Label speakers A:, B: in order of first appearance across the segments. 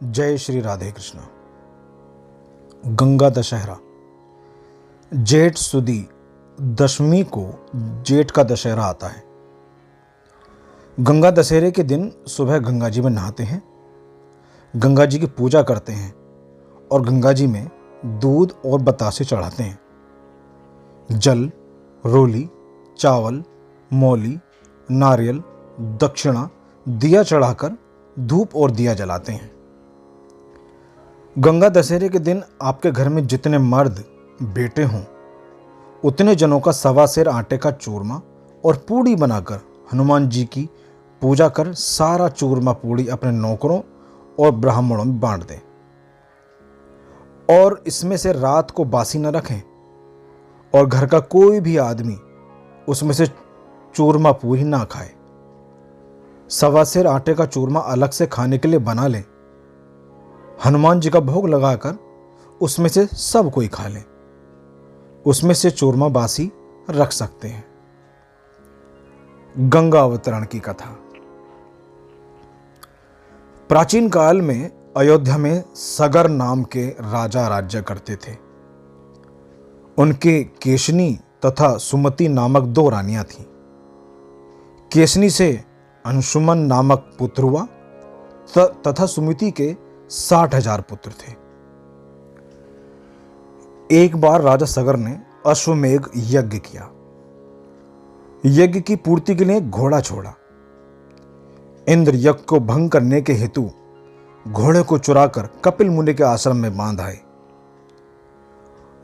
A: जय श्री राधे कृष्ण। गंगा दशहरा जेठ सुदी दशमी को जेठ का दशहरा आता है। गंगा दशहरे के दिन सुबह गंगा जी में नहाते हैं, गंगा जी की पूजा करते हैं और गंगा जी में दूध और बतासे चढ़ाते हैं। जल, रोली, चावल, मौली, नारियल, दक्षिणा, दिया चढ़ाकर धूप और दिया जलाते हैं। गंगा दशहरे के दिन आपके घर में जितने मर्द बेटे हों उतने जनों का सवा सेर आटे का चूरमा और पूड़ी बनाकर हनुमान जी की पूजा कर सारा चूरमा पूड़ी अपने नौकरों और ब्राह्मणों में बांट दें और इसमें से रात को बासी न रखें और घर का कोई भी आदमी उसमें से चूरमा पूरी ना खाए। सवा सेर आटे का चूरमा अलग से खाने के लिए बना लें, हनुमान जी का भोग लगाकर उसमें से सब कोई खा ले। उसमें से चूरमा बासी रख सकते हैं। गंगा अवतरण की कथा। प्राचीन काल में अयोध्या में सगर नाम के राजा राज्य करते थे। उनके केशनी तथा सुमति नामक दो रानियां थीं। केशनी से अंशुमन नामक पुत्र हुआ तथा सुमति के 60,000 पुत्र थे। एक बार राजा सगर ने अश्वमेघ यज्ञ किया। यज्ञ की पूर्ति के लिए घोड़ा छोड़ा। इंद्र यज्ञ को भंग करने के हेतु घोड़े को चुराकर कपिल मुनि के आश्रम में बांध आए।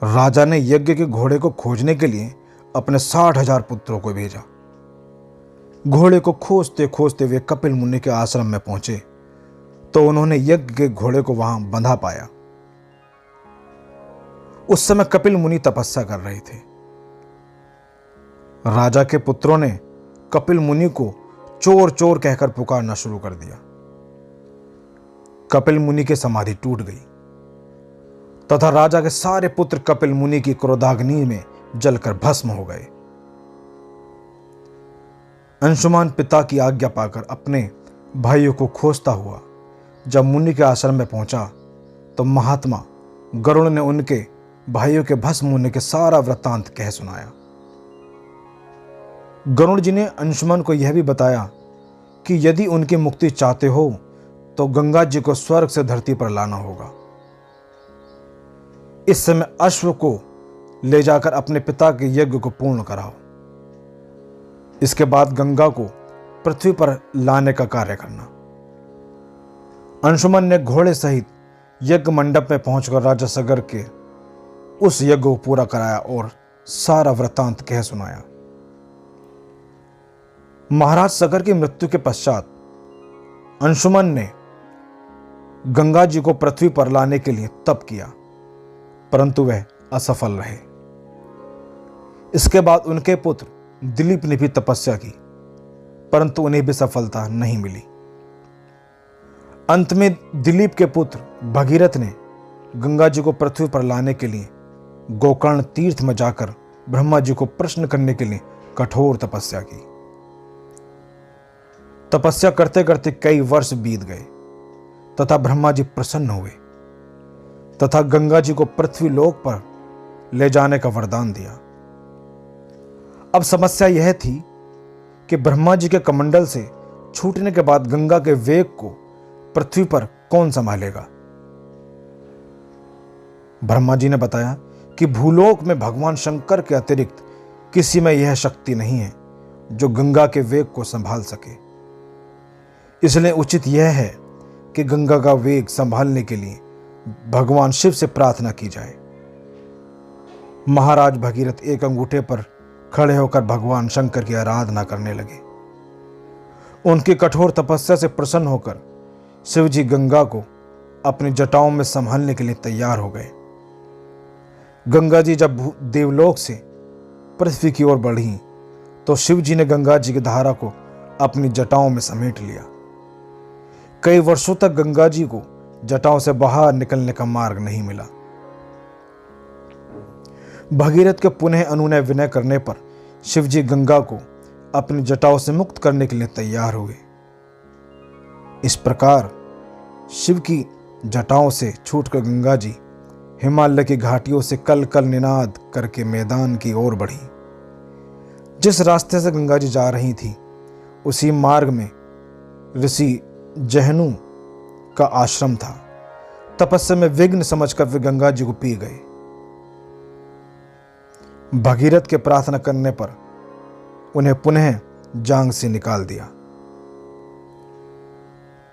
A: राजा ने यज्ञ के घोड़े को खोजने के लिए अपने 60,000 पुत्रों को भेजा। घोड़े को खोजते खोजते वे कपिल मुनि के आश्रम में पहुंचे तो उन्होंने यज्ञ के घोड़े को वहां बंधा पाया। उस समय कपिल मुनि तपस्या कर रहे थे। राजा के पुत्रों ने कपिल मुनि को चोर चोर कहकर पुकारना शुरू कर दिया। कपिल मुनि की समाधि टूट गई तथा राजा के सारे पुत्र कपिल मुनि की क्रोधाग्नि में जलकर भस्म हो गए। अंशुमान पिता की आज्ञा पाकर अपने भाइयों को खोजता हुआ जब मुनि के आश्रम में पहुंचा तो महात्मा गरुड़ ने उनके भाइयों के भस्म होने के सारा वृत्तांत कह सुनाया। गरुड़ जी ने अंशुमान को यह भी बताया कि यदि उनकी मुक्ति चाहते हो तो गंगा जी को स्वर्ग से धरती पर लाना होगा। इस समय अश्व को ले जाकर अपने पिता के यज्ञ को पूर्ण कराओ। इसके बाद गंगा को पृथ्वी पर लाने का कार्य करना। अंशुमन ने घोड़े सहित यज्ञ मंडप में पहुंचकर राजा सगर के उस यज्ञ को पूरा कराया और सारा वृत्तांत कह सुनाया। महाराज सगर की मृत्यु के पश्चात अंशुमन ने गंगा जी को पृथ्वी पर लाने के लिए तप किया परंतु वह असफल रहे। इसके बाद उनके पुत्र दिलीप ने भी तपस्या की परंतु उन्हें भी सफलता नहीं मिली। अंत में दिलीप के पुत्र भगीरथ ने गंगा जी को पृथ्वी पर लाने के लिए गोकर्ण तीर्थ में जाकर ब्रह्मा जी को प्रश्न करने के लिए कठोर तपस्या की। तपस्या करते करते कई वर्ष बीत गए तथा ब्रह्मा जी प्रसन्न हुए तथा गंगा जी को पृथ्वी लोक पर ले जाने का वरदान दिया। अब समस्या यह थी कि ब्रह्मा जी के कमंडल से छूटने के बाद गंगा के वेग को पृथ्वी पर कौन संभालेगा। ब्रह्मा जी ने बताया कि भूलोक में भगवान शंकर के अतिरिक्त किसी में यह शक्ति नहीं है जो गंगा के वेग को संभाल सके। इसलिए उचित यह है कि गंगा का वेग संभालने के लिए भगवान शिव से प्रार्थना की जाए। महाराज भगीरथ एक अंगूठे पर खड़े होकर भगवान शंकर की आराधना करने लगे। उनकी कठोर तपस्या से प्रसन्न होकर शिव जी गंगा को अपनी जटाओं में संभालने के लिए तैयार हो गए। गंगा जी जब देवलोक से पृथ्वी की ओर बढ़ी तो शिव जी ने गंगा जी की धारा को अपनी जटाओं में समेट लिया। कई वर्षों तक गंगा जी को जटाओं से बाहर निकलने का मार्ग नहीं मिला। भगीरथ के पुनः अनुनय विनय करने पर शिव जी गंगा को अपनी जटाओं से मुक्त करने के लिए तैयार हुए। इस प्रकार शिव की जटाओं से छूटकर गंगा जी हिमालय की घाटियों से कल कल निनाद करके मैदान की ओर बढ़ी। जिस रास्ते से गंगा जी जा रही थी उसी मार्ग में ऋषि जहनु का आश्रम था। तपस्या में विघ्न समझकर वे गंगा जी को पी गए। भगीरथ के प्रार्थना करने पर उन्हें पुनः जांग से निकाल दिया।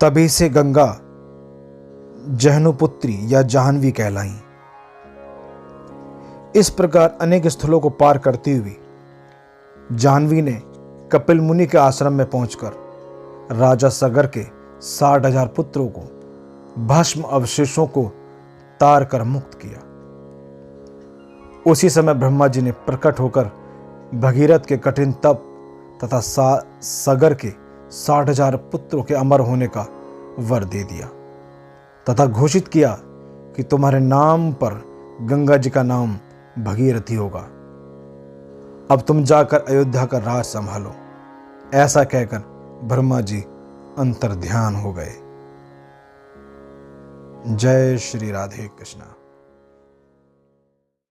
A: तभी से गंगा जहनुपुत्री या जाह्नवी कहलाई। इस प्रकार अनेक स्थलों को पार करती हुई जाह्नवी ने कपिल मुनि के आश्रम में पहुंचकर राजा सगर के 60,000 पुत्रों को भस्म अवशेषों को तार कर मुक्त किया। उसी समय ब्रह्मा जी ने प्रकट होकर भगीरथ के कठिन तप तथा सगर के 60,000 पुत्रों के अमर होने का वर दे दिया तथा घोषित किया कि तुम्हारे नाम पर गंगा जी का नाम भगीरथी होगा। अब तुम जाकर अयोध्या का राज संभालो। ऐसा कहकर ब्रह्मा जी अंतर्ध्यान हो गए। जय श्री राधे कृष्णा।